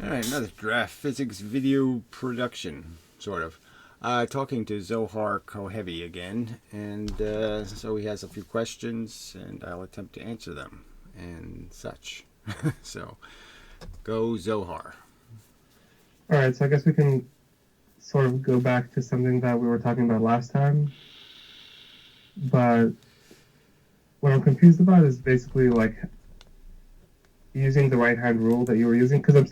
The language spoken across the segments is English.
Alright, another draft physics video production, sort of. Talking to Zohar Cohavy again, and so he has a few questions, and I'll attempt to answer them, and such. So, go Zohar. Alright, so I guess we can sort of go back to something that we were talking about last time. But what I'm confused about is basically like using the right hand rule that you were using, because I'm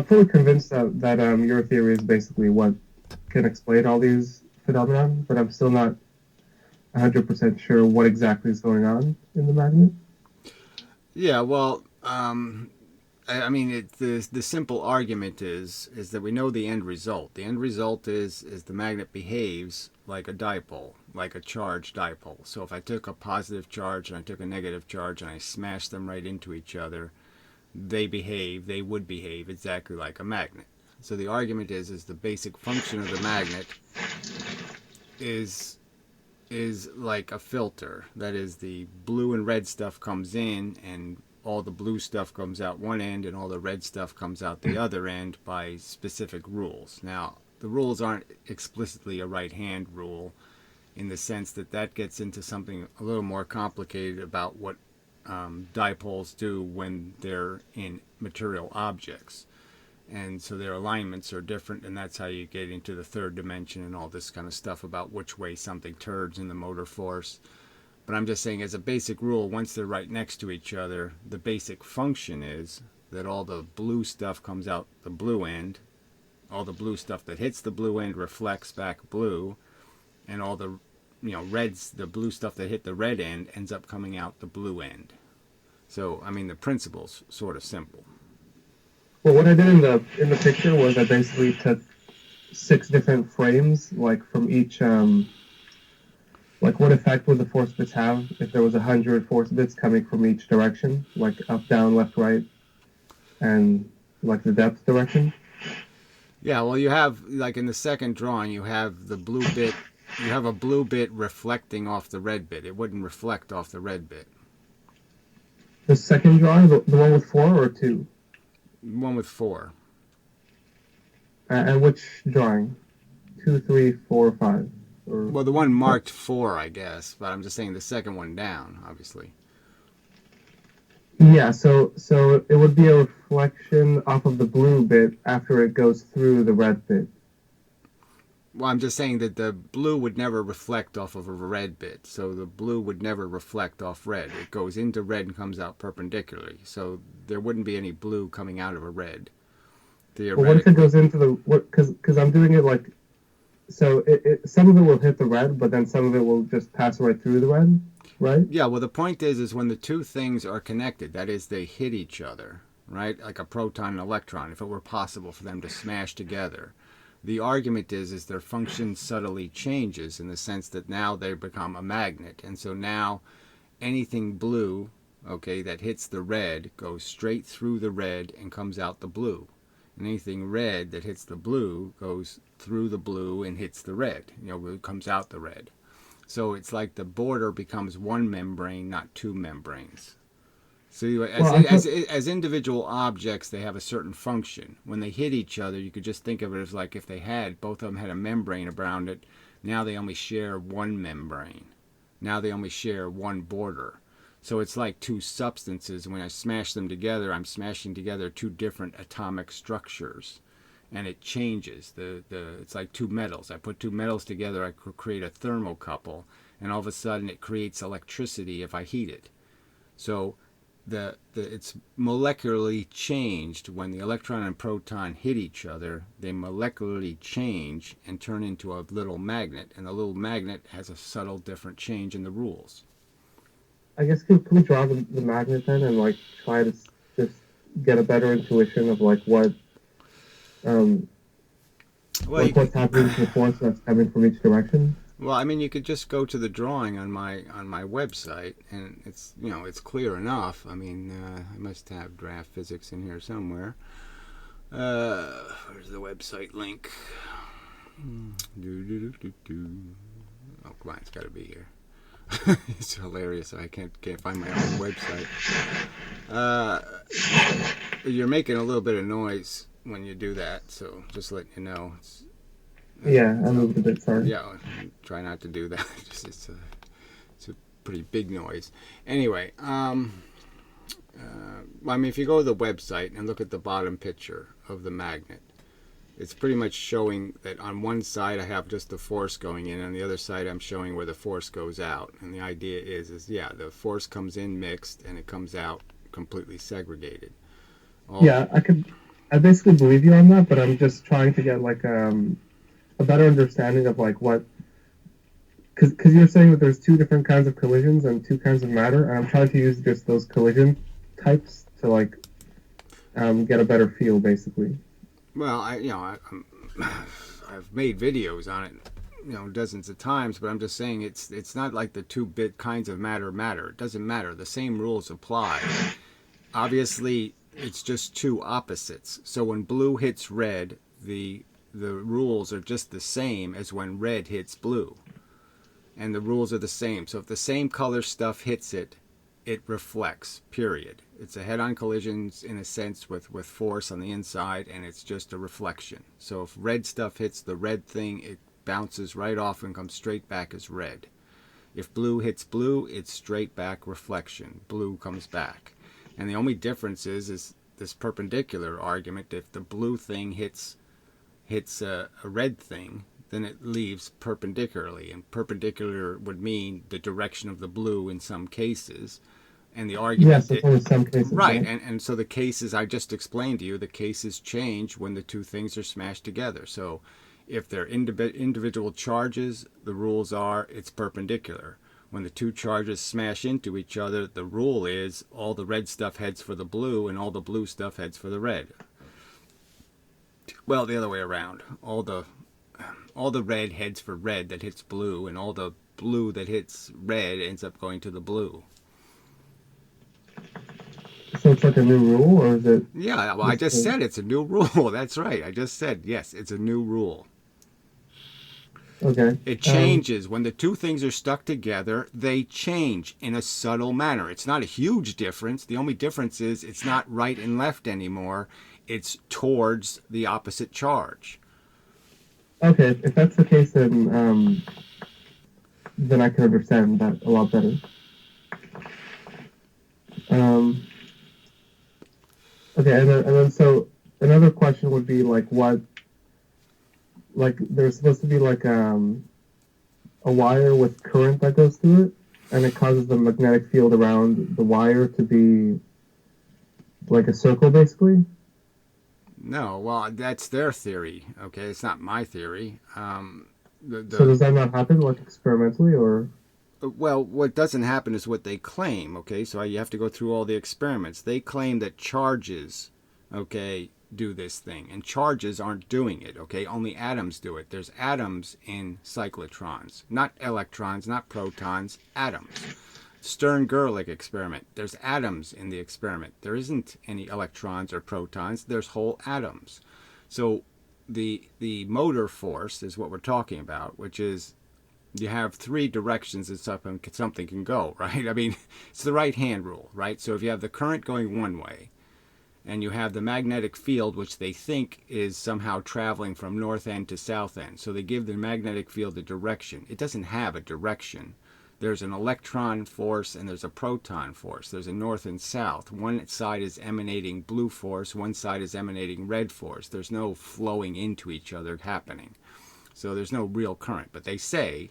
fully convinced that your theory is basically what can explain all these phenomena, but I'm still not 100% sure what exactly is going on in the magnet. Yeah, well, the simple argument is that we know the end result. The end result is the magnet behaves like a dipole, like a charged dipole. So if I took a positive charge and I took a negative charge and I smashed them right into each other, they would behave exactly like a magnet. So the argument is the basic function of the magnet is like a filter. That is, the blue and red stuff comes in, and all the blue stuff comes out one end, and all the red stuff comes out the other end by specific rules. Now, the rules aren't explicitly a right-hand rule, in the sense that gets into something a little more complicated about what dipoles do when they're in material objects. And so their alignments are different, and that's how you get into the third dimension and all this kind of stuff about which way something turns in the motor force. But I'm just saying, as a basic rule, once they're right next to each other, the basic function is that all the blue stuff comes out the blue end, all the blue stuff that hits the blue end reflects back blue, and all the the blue stuff that hit the red end ends up coming out the blue end. So, I mean, the principle's sort of simple. Well, what I did in the picture was I basically took 6 different frames, like from each, like what effect would the force bits have if there was 100 force bits coming from each direction, like up, down, left, right, and like the depth direction. Yeah, well, you have, like in the second drawing, you have the blue bit, you have a blue bit reflecting off the red bit. It wouldn't reflect off the red bit. The second drawing, the one with 4 or 2? One with 4. And which drawing? 2, 3, 4, 5? Or... Well, the one marked 4, I guess, but I'm just saying the second one down, obviously. Yeah, so it would be a reflection off of the blue bit after it goes through the red bit. Well, I'm just saying that the blue would never reflect off of a red bit, so the blue would never reflect off red. It goes into red and comes out perpendicularly, so there wouldn't be any blue coming out of a red. But what if it goes into the... Because I'm doing it like... So some of it will hit the red, but then some of it will just pass right through the red, right? Yeah, well, the point is when the two things are connected, that is, they hit each other, right? Like a proton and electron, if it were possible for them to smash together. The argument is their function subtly changes in the sense that now they become a magnet. And so now anything blue, okay, that hits the red goes straight through the red and comes out the blue. And anything red that hits the blue goes through the blue and hits the red. It comes out the red. So it's like the border becomes one membrane, not two membranes. So as individual objects, they have a certain function. When they hit each other, you could just think of it as like if both of them had a membrane around it, now they only share one membrane. Now they only share one border. So it's like two substances. When I smash them together, I'm smashing together two different atomic structures. And it changes. It's like two metals. I put two metals together, I could create a thermocouple, and all of a sudden it creates electricity if I heat it. So it's molecularly changed. When the electron and proton hit each other, they molecularly change and turn into a little magnet, and the little magnet has a subtle different change in the rules. I guess can we draw the magnet then and like try to just get a better intuition of like what what's happening to the force that's coming from each direction? Well, I mean, you could just go to the drawing on my website, and it's clear enough. I mean, I must have draft physics in here somewhere. Where's the website link? Oh, come on, it's got to be here. It's hilarious. I can't find my own website. You're making a little bit of noise when you do that, so just letting you know. Yeah, I moved a bit, sorry. Yeah, try not to do that. It's a pretty big noise. Anyway, I mean, if you go to the website and look at the bottom picture of the magnet, it's pretty much showing that on one side I have just the force going in, and on the other side I'm showing where the force goes out. And the idea is yeah, the force comes in mixed and it comes out completely segregated. Yeah, I basically believe you on that, but I'm just trying to get like a better understanding of like what, because you're saying that there's two different kinds of collisions and two kinds of matter, and I'm trying to use just those collision types to like get a better feel, basically. Well, I've made videos on it, dozens of times, but I'm just saying it's not like the two bit kinds of matter. It doesn't matter. The same rules apply. Obviously, it's just two opposites. So when blue hits red, the rules are just the same as when red hits blue. And the rules are the same. So if the same color stuff hits it, it reflects, period. It's a head-on collisions in a sense with force on the inside, and it's just a reflection. So if red stuff hits the red thing, it bounces right off and comes straight back as red. If blue hits blue, it's straight back reflection. Blue comes back. And the only difference is this perpendicular argument. If the blue thing hits a red thing, then it leaves perpendicularly. And perpendicular would mean the direction of the blue in some cases. And the argument... Yes, in some cases. Right, and so the cases I just explained to you, the cases change when the two things are smashed together. So if they're individual charges, the rules are it's perpendicular. When the two charges smash into each other, the rule is all the red stuff heads for the blue and all the blue stuff heads for the red. Well, the other way around. All the red heads for red that hits blue, and all the blue that hits red ends up going to the blue. So it's like a new rule, or is it... Yeah, well, I just said it's a new rule. That's right. I just said, yes, it's a new rule. Okay. It changes. When the two things are stuck together, they change in a subtle manner. It's not a huge difference. The only difference is it's not right and left anymore. It's towards the opposite charge. Okay, if that's the case, then I can understand that a lot better. Okay, and then so another question would be like what, like there's supposed to be like a wire with current that goes through it, and it causes the magnetic field around the wire to be like a circle, basically. No, well, that's their theory. Okay, it's not my theory. So does that not happen, like experimentally, or? Well, what doesn't happen is what they claim, okay? So you have to go through all the experiments. They claim that charges, okay, do this thing. And charges aren't doing it, okay? Only atoms do it. There's atoms in cyclotrons. Not electrons, not protons, atoms. Stern-Gerlich experiment. There's atoms in the experiment. There isn't any electrons or protons. There's whole atoms. So the motor force is what we're talking about, which is you have three directions that something can go, right? I mean, it's the right-hand rule, right? So if you have the current going one way, and you have the magnetic field, which they think is somehow traveling from north end to south end. So they give the magnetic field a direction. It doesn't have a direction. There's an electron force and there's a proton force. There's a north and south. One side is emanating blue force, one side is emanating red force. There's no flowing into each other happening. So there's no real current. But they say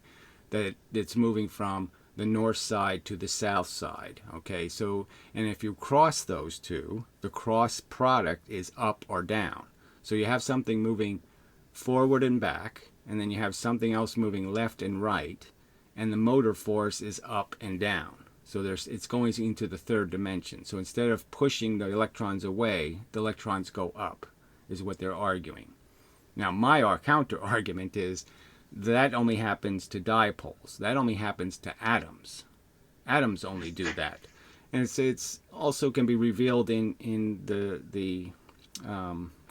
that it's moving from the north side to the south side. Okay, so, and if you cross those two, the cross product is up or down. So you have something moving forward and back, and then you have something else moving left and right, and the motor force is up and down. So it's going into the third dimension. So instead of pushing the electrons away, the electrons go up, is what they're arguing. Now, my counter argument is that only happens to dipoles. That only happens to atoms. Atoms only do that. And it's also can be revealed in the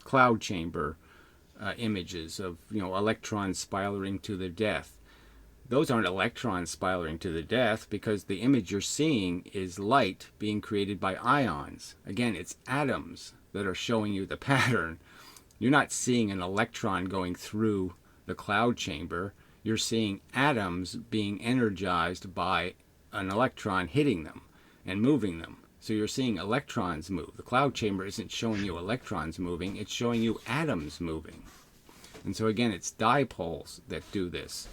cloud chamber images of electrons spiraling to their death. Those aren't electrons spiraling to their death because the image you're seeing is light being created by ions. Again, it's atoms that are showing you the pattern. You're not seeing an electron going through the cloud chamber. You're seeing atoms being energized by an electron hitting them and moving them. So you're seeing electrons move. The cloud chamber isn't showing you electrons moving, it's showing you atoms moving. And so again, it's dipoles that do this.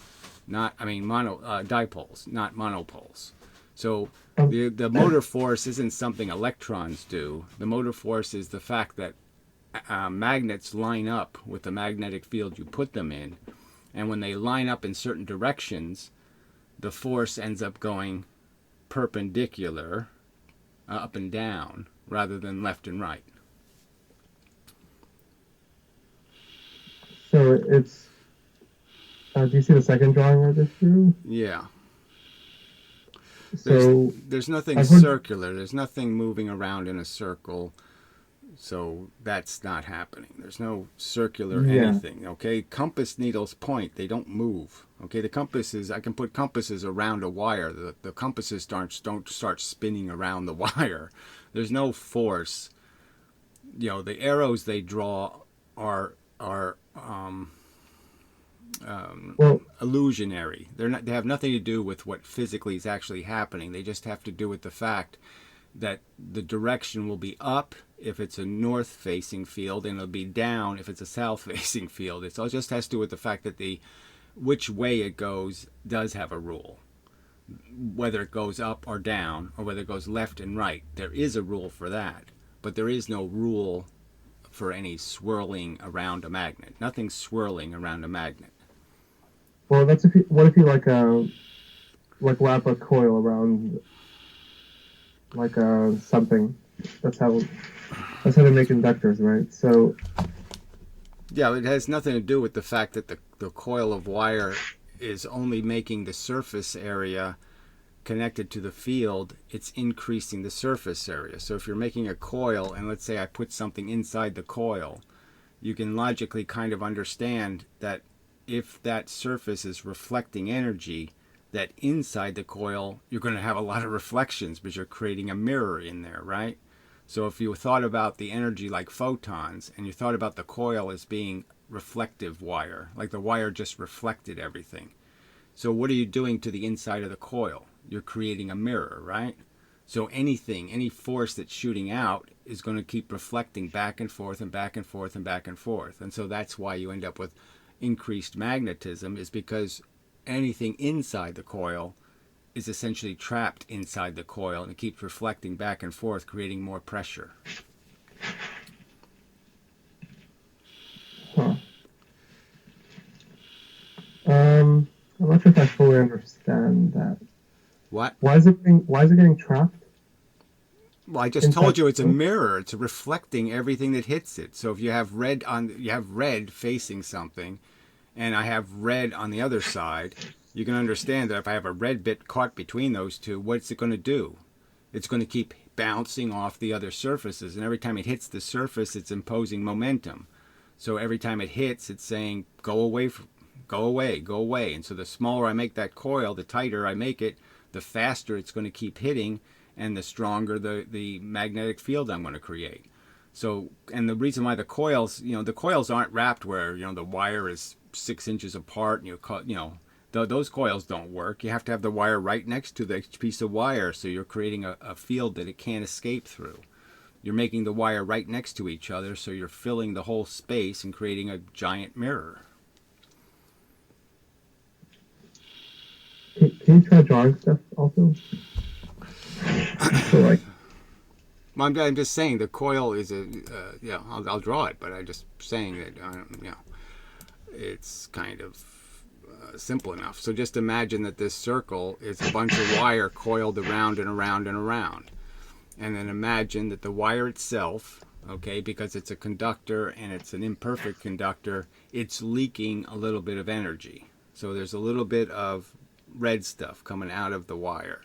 Dipoles, not monopoles. So the motor force isn't something electrons do. The motor force is the fact that magnets line up with the magnetic field you put them in. And when they line up in certain directions, the force ends up going perpendicular, up and down, rather than left and right. So it's. Do you see the second drawing I just drew? Yeah. So there's nothing circular. There's nothing moving around in a circle. So that's not happening. There's no circular anything. Okay, compass needles point. They don't move. Okay, the compasses. I can put compasses around a wire. The compasses don't start spinning around the wire. There's no force. The arrows they draw are illusionary. They have nothing to do with what physically is actually happening. They just have to do with the fact that the direction will be up if it's a north-facing field, and it'll be down if it's a south-facing field. It all just has to do with the fact that which way it goes does have a rule. Whether it goes up or down, or whether it goes left and right, there is a rule for that. But there is no rule for any swirling around a magnet. Nothing's swirling around a magnet. Well, what if you wrap a coil around something? That's how they make inductors, right? So yeah, it has nothing to do with the fact that the coil of wire is only making the surface area connected to the field. It's increasing the surface area. So if you're making a coil, and let's say I put something inside the coil, you can logically kind of understand that if that surface is reflecting energy, that inside the coil you're going to have a lot of reflections because you're creating a mirror in there, right? So if you thought about the energy like photons, and you thought about the coil as being reflective wire, like the wire just reflected everything. So what are you doing to the inside of the coil? You're creating a mirror, right? So any force that's shooting out is going to keep reflecting back and forth and back and forth and back and forth. And so that's why you end up with increased magnetism, is because anything inside the coil is essentially trapped inside the coil, and it keeps reflecting back and forth, creating more pressure. Huh. I'm not sure if I fully understand that. What? Why is it getting trapped? Well, I just told you it's a mirror. It's reflecting everything that hits it. So if you have red facing something, and I have red on the other side, you can understand that if I have a red bit caught between those two, what's it going to do? It's going to keep bouncing off the other surfaces, and every time it hits the surface, it's imposing momentum. So every time it hits, it's saying, go away, go away, go away. And so the smaller I make that coil, the tighter I make it, the faster it's going to keep hitting, and the stronger the magnetic field I'm going to create. So, and the reason why the coils aren't wrapped where, the wire is 6 inches apart, and those coils don't work. You have to have the wire right next to the piece of wire, so you're creating a field that it can't escape through. You're making the wire right next to each other, so you're filling the whole space and creating a giant mirror. Can you try drawing stuff also? So Well, I'm just saying the coil is I'll draw it, but I'm just saying that it's kind of simple enough. So just imagine that this circle is a bunch of wire coiled around and around and around, and then imagine that the wire itself, okay, because it's a conductor and it's an imperfect conductor, it's leaking a little bit of energy. So there's a little bit of red stuff coming out of the wire,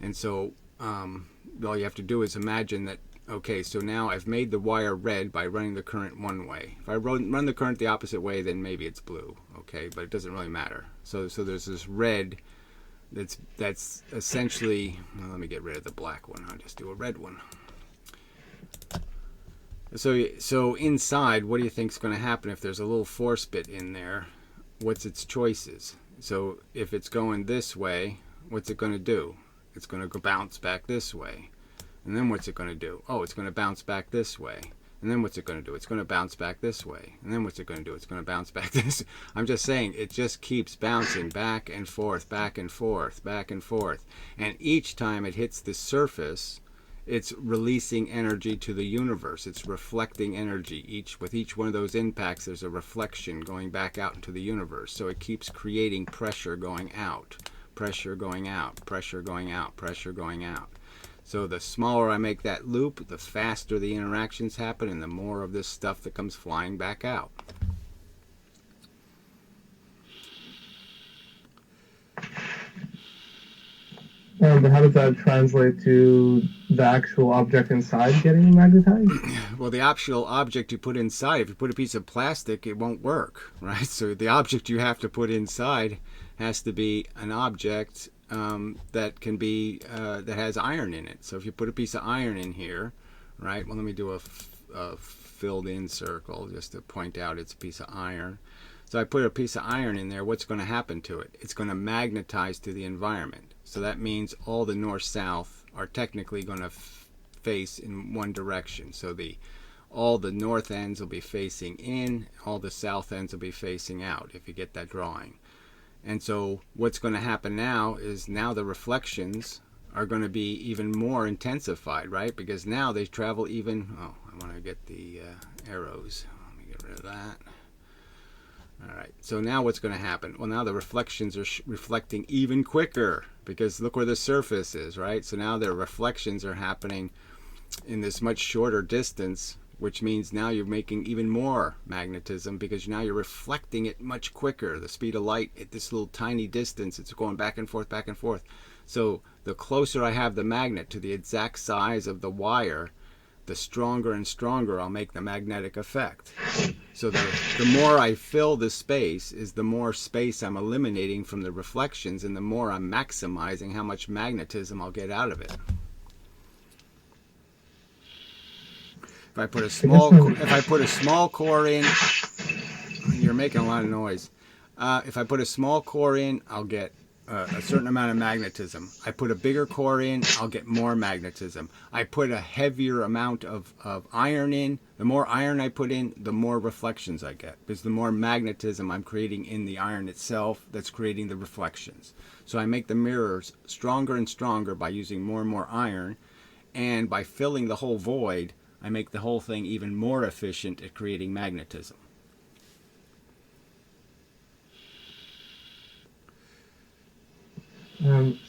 and so all you have to do is imagine that, okay, so now I've made the wire red by running the current one way. If I run the current the opposite way, then maybe it's blue, okay, but it doesn't really matter. So there's this red that's essentially, well, let me get rid of the black one. I'll just do a red one. So inside, what do you think is going to happen if there's a little force bit in there? What's its choices? So if it's going this way, what's it going to do? It's going to go bounce back this way. And then what's it going to do? Oh, it's going to bounce back this way. And then what's it going to do? It's going to bounce back this way. And then what's it going to do? It's going to bounce back this. I'm just saying, it just keeps bouncing back and forth, back and forth, back and forth. And each time it hits the surface, it's releasing energy to the universe. It's reflecting energy. With each one of those impacts, there's a reflection going back out into the universe. So it keeps creating pressure going out, pressure going out, pressure going out, pressure going out. So the smaller I make that loop, the faster the interactions happen, and the more of this stuff that comes flying back out. But how does that translate to the actual object inside getting magnetized? Well, the actual object you put inside, if you put a piece of plastic, it won't work, right? So the object you have to put inside has to be an object that can be that has iron in it. So if you put a piece of iron in here, right? Well, let me do a filled in circle just to point out it's a piece of iron. So I put a piece of iron in there. What's going to happen to it? It's going to magnetize to the environment. So that means all the north-south are technically going to face in one direction. So all the north ends will be facing in, all the south ends will be facing out, if you get that drawing. And so what's going to happen now is now the reflections are going to be even more intensified, right? Because now they travel even, oh, I want to get the arrows. Let me get rid of that. All right, so now what's going to happen? Well, now the reflections are reflecting even quicker because look where the surface is, right? So now their reflections are happening in this much shorter distance, which means now you're making even more magnetism because now you're reflecting it much quicker. The speed of light at this little tiny distance, it's going back and forth, back and forth. So the closer I have the magnet to the exact size of the wire, the stronger and stronger I'll make the magnetic effect. So the more I fill the space is the more space I'm eliminating from the reflections, and the more I'm maximizing how much magnetism I'll get out of it. If I put a small core in, you're making a lot of noise. If I put a small core in, I'll get a certain amount of magnetism. I put a bigger core in, I'll get more magnetism. I put a heavier amount of iron in. The more iron I put in, the more reflections I get, because the more magnetism I'm creating in the iron itself that's creating the reflections. So I make the mirrors stronger and stronger by using more and more iron, and by filling the whole void, I make the whole thing even more efficient at creating magnetism.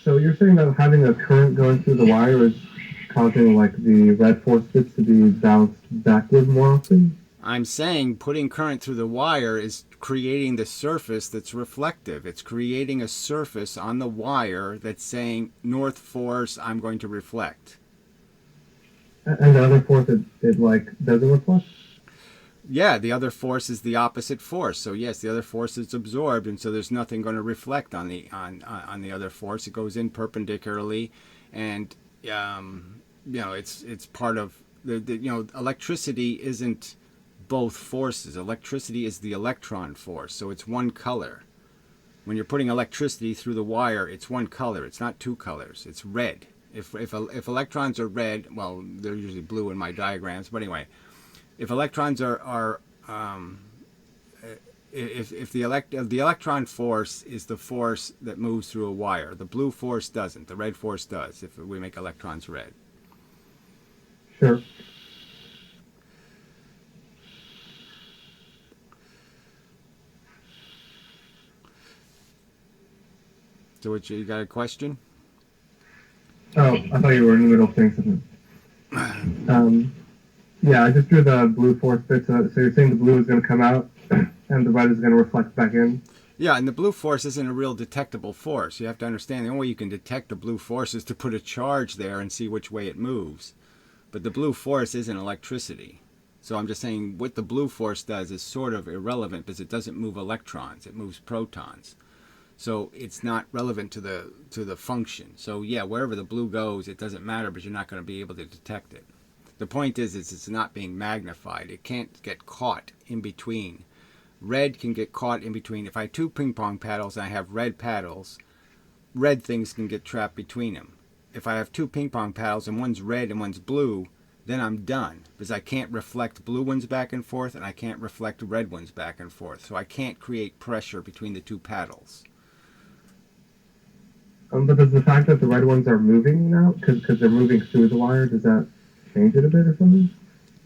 So you're saying that having a current going through the wire is causing like the red force bits to be bounced backward more often? I'm saying putting current through the wire is creating the surface that's reflective. It's creating a surface on the wire that's saying north force, I'm going to reflect. And the other force, it like doesn't reflect? Yeah, the other force is the opposite force. So yes, the other force is absorbed, and so there's nothing going to reflect on the other force. It goes in perpendicularly, and it's part of the electricity isn't both forces. Electricity is the electron force, so it's one color. When you're putting electricity through the wire, it's one color. It's not two colors. It's red. If electrons are red, well, they're usually blue in my diagrams, but anyway. If electrons if the electron force is the force that moves through a wire, the blue force doesn't. The red force does if we make electrons red. Sure. So you got a question? Oh, I thought you were in the middle of saying something. Yeah, I just drew the blue force bit. So you're saying the blue is going to come out and the red is going to reflect back in? Yeah, and the blue force isn't a real detectable force. You have to understand the only way you can detect the blue force is to put a charge there and see which way it moves. But the blue force isn't electricity. So I'm just saying what the blue force does is sort of irrelevant because it doesn't move electrons. It moves protons. So it's not relevant to the function. So yeah, wherever the blue goes, it doesn't matter, but you're not going to be able to detect it. The point is it's not being magnified. It can't get caught in between. Red can get caught in between. If I have two ping pong paddles and I have red paddles, red things can get trapped between them. If I have two ping pong paddles and one's red and one's blue, then I'm done, because I can't reflect blue ones back and forth and I can't reflect red ones back and forth. So I can't create pressure between the two paddles. But does the fact that the red ones are moving now, because they're moving through the wire, does that change it a bit or something?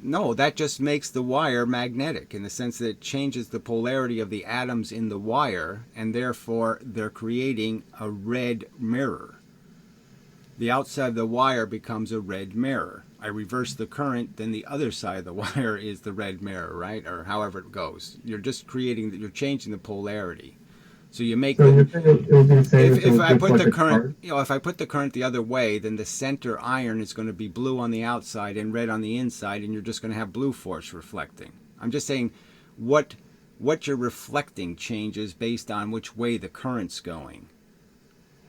No, that just makes the wire magnetic in the sense that it changes the polarity of the atoms in the wire, and therefore they're creating a red mirror. The outside of the wire becomes a red mirror. I reverse the current, then the other side of the wire is the red mirror, right? Or however it goes. You're just you're changing the polarity. So you make so it would be the same if I put like the current, if I put the current the other way, then the center iron is going to be blue on the outside and red on the inside, and you're just going to have blue force reflecting. I'm just saying what you're reflecting changes based on which way the current's going.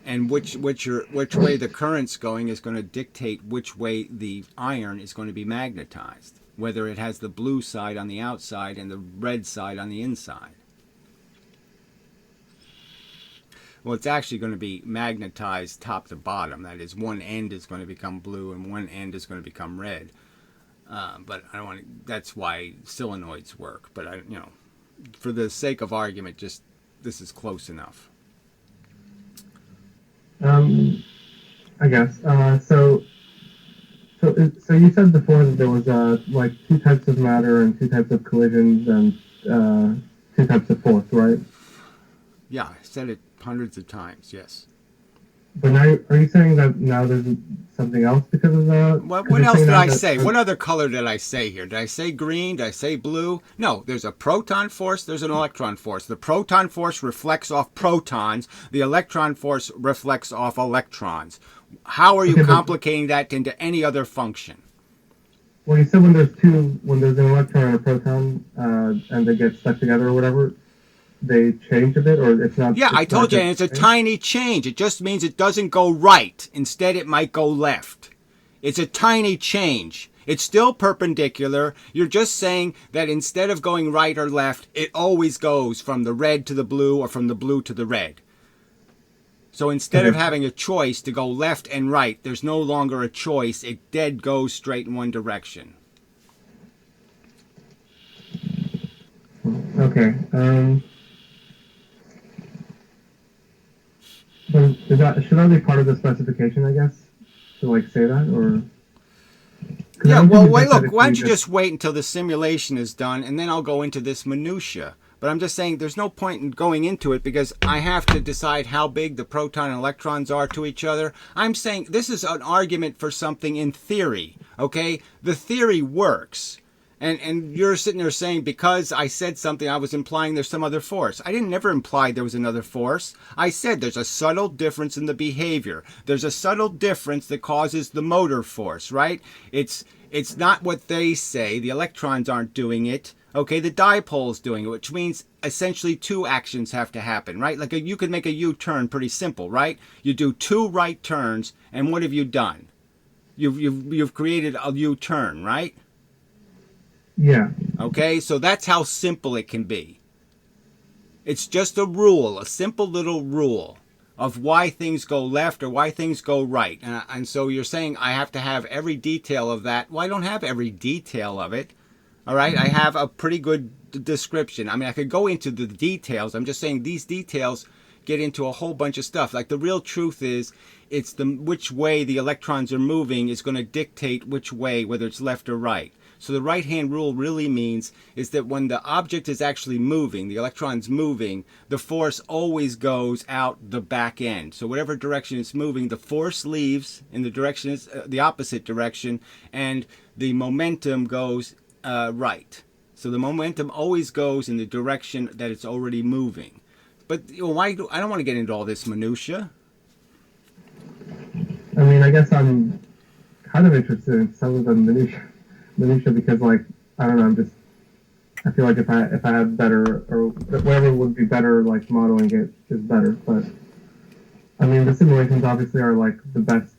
And which way the current's going is going to dictate which way the iron is going to be magnetized, whether it has the blue side on the outside and the red side on the inside. Well, it's actually going to be magnetized top to bottom. That is, one end is going to become blue and one end is going to become red. But I don't want to. That's why solenoids work. But for the sake of argument, just this is close enough. I guess. So you said before that there was like two types of matter and two types of collisions and two types of force, right? Yeah, I said it hundreds of times. Yes. But now, are you saying that now there's something else because of that? What else did I say? What other color did I say here? Did I say green? Did I say blue? No, there's a proton force, there's an electron force. The proton force reflects off protons. The electron force reflects off electrons. How are you complicating that into any other function? Well, you said when there's an electron and a proton, and they get stuck together or whatever, they change a bit, or it's not? Yeah, I told you, and it's a tiny change. It just means it doesn't go right. Instead, it might go left. It's a tiny change. It's still perpendicular. You're just saying that instead of going right or left, it always goes from the red to the blue or from the blue to the red. So instead of having a choice to go left and right, there's no longer a choice. It dead goes straight in one direction. Okay. But should that be part of the specification, I guess, to say that, or? Yeah. Well, wait. Look. Why don't you just wait until the simulation is done, and then I'll go into this minutia. But I'm just saying, there's no point in going into it because I have to decide how big the proton and electrons are to each other. I'm saying this is an argument for something in theory. Okay, the theory works. And you're sitting there saying, because I said something, I was implying there's some other force. I didn't never imply there was another force. I said there's a subtle difference in the behavior. There's a subtle difference that causes the motor force, right? It's not what they say. The electrons aren't doing it. Okay, the dipole's doing it, which means essentially two actions have to happen, right? Like you could make a U-turn pretty simple, right? You do two right turns, and what have you done? You've created a U-turn, right? Yeah. Okay, so that's how simple it can be. It's just a rule, a simple little rule of why things go left or why things go right. And so you're saying I have to have every detail of that. Well, I don't have every detail of it. All right, I have a pretty good description. I mean, I could go into the details. I'm just saying these details get into a whole bunch of stuff. Like the real truth is, it's which way the electrons are moving is going to dictate which way, whether it's left or right. So the right-hand rule really means is that when the object is actually moving, the electron's moving, the force always goes out the back end. So whatever direction it's moving, the force leaves in the direction, the opposite direction, and the momentum goes right. So the momentum always goes in the direction that it's already moving. But I don't want to get into all this minutia. I mean, I guess I'm kind of interested in some of the minutia because, I don't know, I feel like if I had better, or whatever would be better, modeling it is better. But I mean, the simulations obviously are the best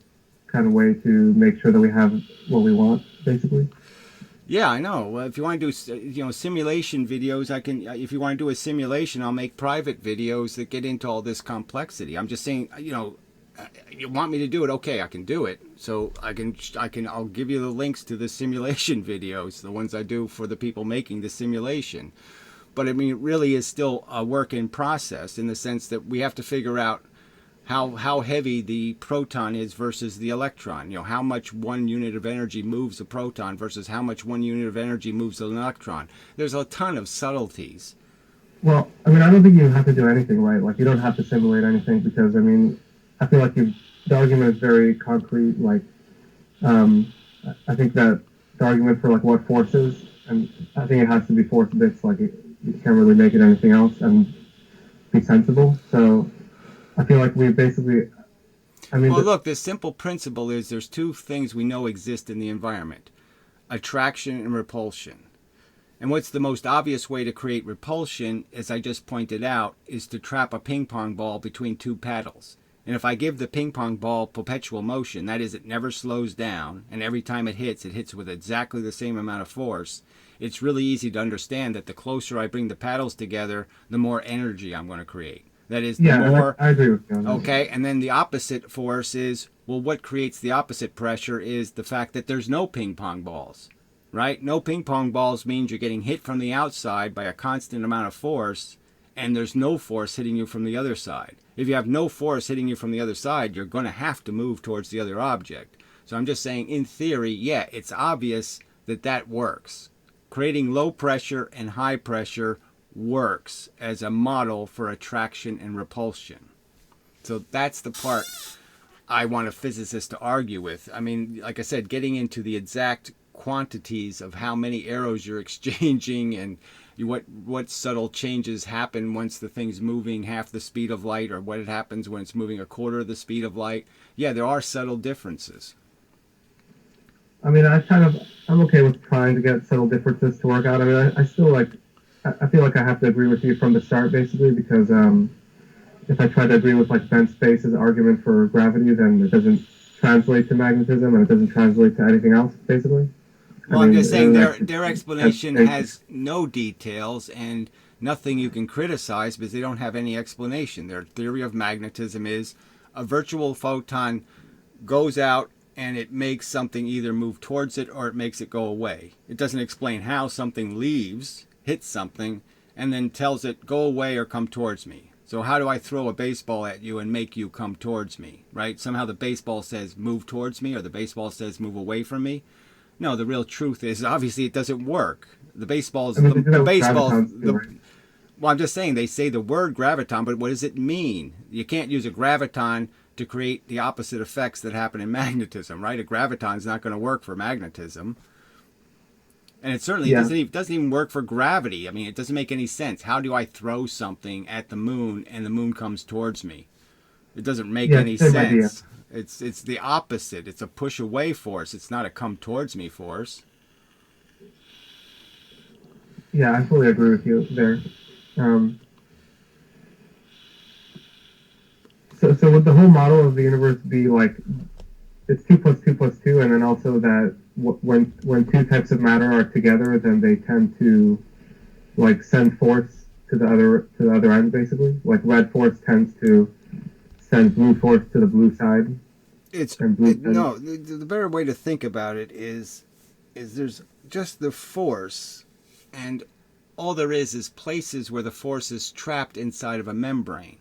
kind of way to make sure that we have what we want. basically. Yeah, I know. Well, if you want to do, simulation videos, I can. If you want to do a simulation, I'll make private videos that get into all this complexity. I'm just saying, you want me to do it? Okay, I can do it. So I'll give you the links to the simulation videos, the ones I do for the people making the simulation. But I mean, it really is still a work in process in the sense that we have to figure out how heavy the proton is versus the electron. How much one unit of energy moves a proton versus how much one unit of energy moves an electron. There's a ton of subtleties. Well, I mean, I don't think you have to do anything, right? Like, you don't have to simulate anything because, I mean, I feel like the argument is very concrete. Like, I think that the argument for, like, what force is, and I think it has to be force bits. Like, you can't really make it anything else and be sensible. So I feel like we basically, I mean... Well, look, the simple principle is there's two things we know exist in the environment: attraction and repulsion. And what's the most obvious way to create repulsion, as I just pointed out, is to trap a ping pong ball between two paddles. And if I give the ping pong ball perpetual motion, that is, it never slows down, and every time it hits with exactly the same amount of force, it's really easy to understand that the closer I bring the paddles together, the more energy I'm going to create. That is, the more... I agree with you on that. Okay, and then the opposite force is, well, what creates the opposite pressure is the fact that there's no ping pong balls, right? No ping pong balls means you're getting hit from the outside by a constant amount of force, and there's no force hitting you from the other side. If you have no force hitting you from the other side, you're going to have to move towards the other object. So I'm just saying, in theory, yeah, it's obvious that that works. Creating low pressure and high pressure works as a model for attraction and repulsion. So that's the part I want a physicist to argue with. I mean, like I said, getting into the exact quantities of how many arrows you're exchanging and what subtle changes happen once the thing's moving half the speed of light, or what happens when it's moving a quarter of the speed of light. Yeah, there are subtle differences. I mean, I'm okay with trying to get subtle differences to work out. I mean, I still I feel like I have to agree with you from the start, basically, because if I try to agree with, like, Ben Space's argument for gravity, then it doesn't translate to magnetism, and it doesn't translate to anything else, basically. Well, I'm just saying their explanation has no details and nothing you can criticize because they don't have any explanation. Their theory of magnetism is a virtual photon goes out and it makes something either move towards it or it makes it go away. It doesn't explain how something leaves, hits something, and then tells it go away or come towards me. So how do I throw a baseball at you and make you come towards me, right? Somehow the baseball says move towards me, or the baseball says move away from me. No, the real truth is obviously it doesn't work. The baseball's well, I'm just saying they say the word graviton, but what does it mean? You can't use a graviton to create the opposite effects that happen in magnetism, right? A graviton's not going to work for magnetism. And it certainly doesn't even work for gravity. I mean, it doesn't make any sense. How do I throw something at the moon and the moon comes towards me? It doesn't make any sense. Idea. It's the opposite. It's a push away force. It's not a come towards me force. Yeah, I fully agree with you there. So would the whole model of the universe be like it's 2 + 2 + 2, and then also that when two types of matter are together, then they tend to like send force to the other end, basically. Like red force tends to send blue force to the blue side. The better way to think about it is there's just the force, and all there is places where the force is trapped inside of a membrane.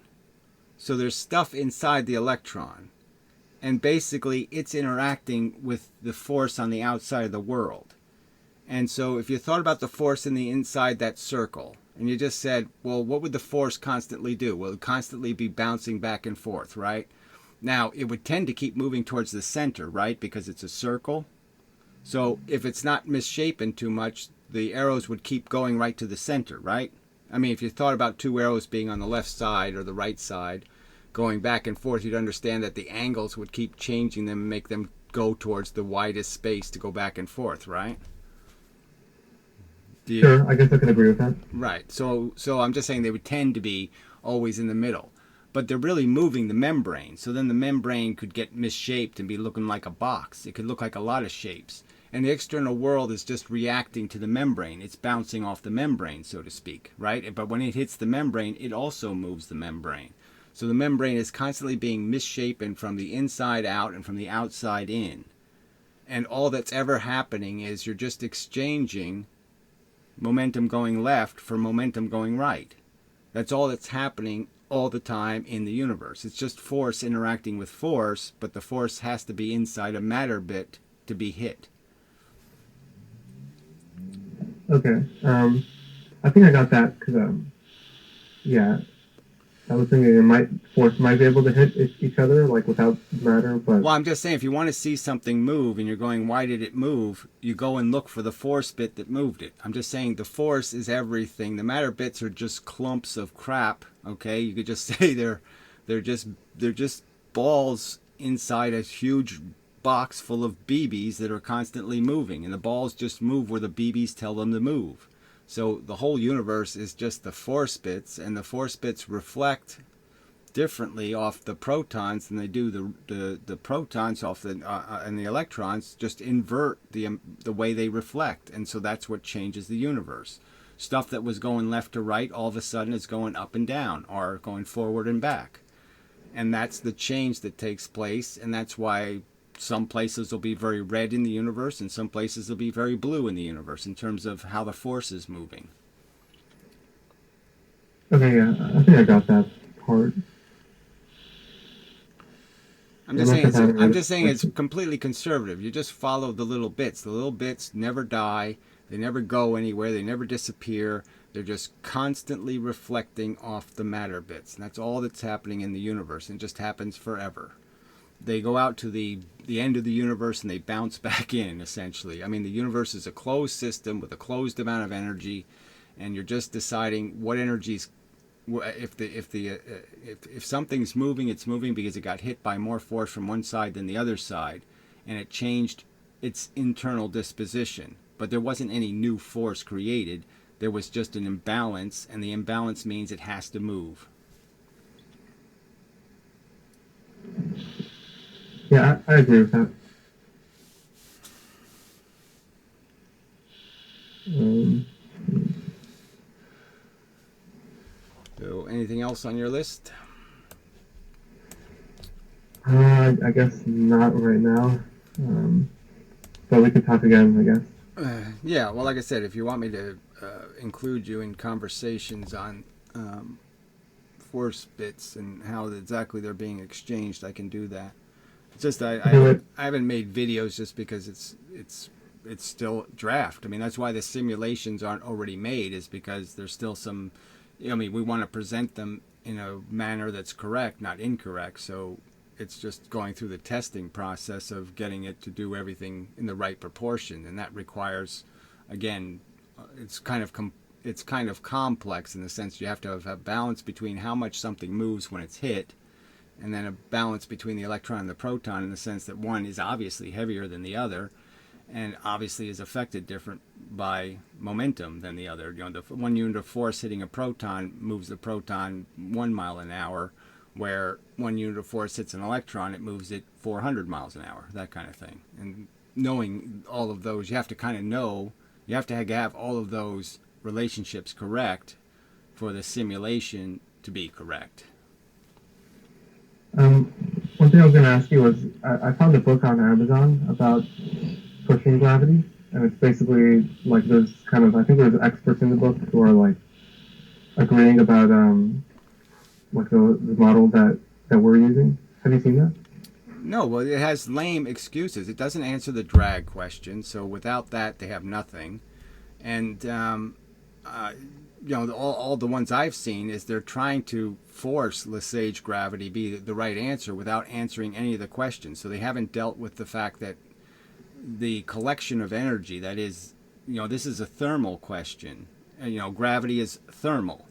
So there's stuff inside the electron, and basically it's interacting with the force on the outside of the world. And so if you thought about the force in the inside that circle, and you just said, well, what would the force constantly do? Well, it would constantly be bouncing back and forth, right? Now, it would tend to keep moving towards the center, right? Because it's a circle. So if it's not misshapen too much, the arrows would keep going right to the center, right? I mean, if you thought about two arrows being on the left side or the right side, going back and forth, you'd understand that the angles would keep changing them and make them go towards the widest space to go back and forth, right? Sure, I guess I can agree with that. Right. So I'm just saying they would tend to be always in the middle. But they're really moving the membrane. So then the membrane could get misshaped and be looking like a box. It could look like a lot of shapes. And the external world is just reacting to the membrane. It's bouncing off the membrane, so to speak, right? But when it hits the membrane, it also moves the membrane. So the membrane is constantly being misshapen from the inside out and from the outside in. And all that's ever happening is you're just exchanging momentum going left for momentum going right. That's all that's happening all the time in the universe. It's just force interacting with force, but the force has to be inside a matter bit to be hit. Okay. I think I got that because, yeah, I was thinking force might be able to hit each other like without matter, but Well, I'm just saying, if you want to see something move and you're going, why did it move? You go and look for the force bit that moved it. I'm just saying the force is everything. The matter bits are just clumps of crap. Okay, you could just say they're just balls inside a huge box full of BBs that are constantly moving, and the balls just move where the BBs tell them to move. So the whole universe is just the force bits, and the force bits reflect differently off the protons than they do the protons off the and the electrons just invert the way they reflect, and so that's what changes the universe. Stuff that was going left to right all of a sudden is going up and down or going forward and back, and that's the change that takes place, and that's why some places will be very red in the universe and some places will be very blue in the universe in terms of how the force is moving. okay, yeah, I think I got that part. I'm just saying it's completely conservative. You just follow the little bits. The little bits never die. They never go anywhere. They never disappear. They're just constantly reflecting off the matter bits. And that's all that's happening in the universe. And it just happens forever. They go out to the end of the universe and they bounce back in, essentially. I mean, the universe is a closed system with a closed amount of energy, and you're just deciding what energies. If something's moving, it's moving because it got hit by more force from one side than the other side, and it changed its internal disposition. But there wasn't any new force created. There was just an imbalance, and the imbalance means it has to move. Yeah, I agree with that. So, anything else on your list? I guess not right now. But we could talk again, I guess. Yeah, well, like I said, if you want me to include you in conversations on force bits and how exactly they're being exchanged, I can do that. It's just I haven't made videos just because it's still draft. I mean, that's why the simulations aren't already made, is because there's still some. I mean, we want to present them in a manner that's correct, not incorrect. So it's just going through the testing process of getting it to do everything in the right proportion, and that requires, again, it's kind of complex in the sense you have to have a balance between how much something moves when it's hit, and then a balance between the electron and the proton in the sense that one is obviously heavier than the other, and obviously is affected different by momentum than the other. You know, the 1 unit of force hitting a proton moves the proton 1 mile an hour, where 1 unit of force hits an electron, it moves it 400 miles an hour, that kind of thing. And knowing all of those, you have to kind of know, you have to have all of those relationships correct for the simulation to be correct. One thing I was going to ask you was, I found a book on Amazon about pushing gravity, and it's basically like there's kind of, I think there's experts in the book who are like agreeing about like the model that we're using. Have you seen that? No, well, it has lame excuses. It doesn't answer the drag question, so without that, they have nothing. And you know, all the ones I've seen is they're trying to force Lesage gravity be the right answer without answering any of the questions. So they haven't dealt with the fact that the collection of energy, that is, you know, this is a thermal question. You know, gravity is thermal.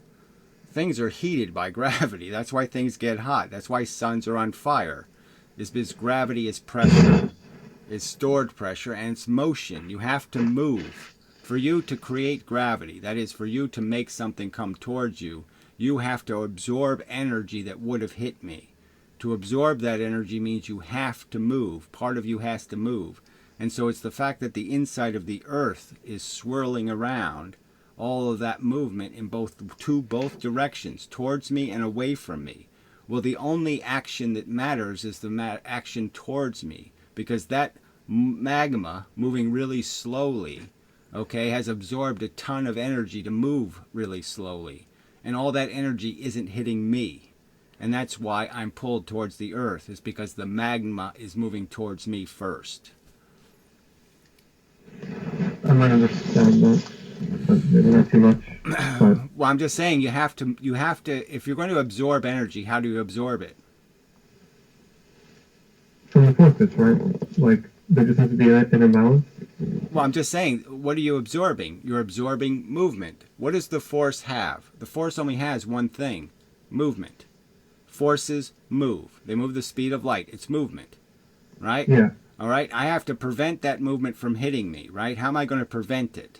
Things are heated by gravity. That's why things get hot. That's why suns are on fire. Is because gravity is pressure. It's stored pressure, and it's motion. You have to move. For you to create gravity, that is, for you to make something come towards you, you have to absorb energy that would have hit me. To absorb that energy means you have to move. Part of you has to move. And so it's the fact that the inside of the Earth is swirling around, all of that movement in both directions, towards me and away from me. Well, the only action that matters is the action towards me, because that magma moving really slowly, okay, has absorbed a ton of energy to move really slowly. And all that energy isn't hitting me. And that's why I'm pulled towards the Earth, is because the magma is moving towards me first. I might understand that, but maybe not too much. But Well, I'm just saying you have to, if you're going to absorb energy, how do you absorb it? from the forces, right? Like, there just has to be an imbalance. Well, I'm just saying, what are you absorbing? You're absorbing movement. What does the force have? The force only has one thing, movement. Forces move. They move the speed of light. It's movement, right? Yeah. All right? I have to prevent that movement from hitting me, right? How am I going to prevent it?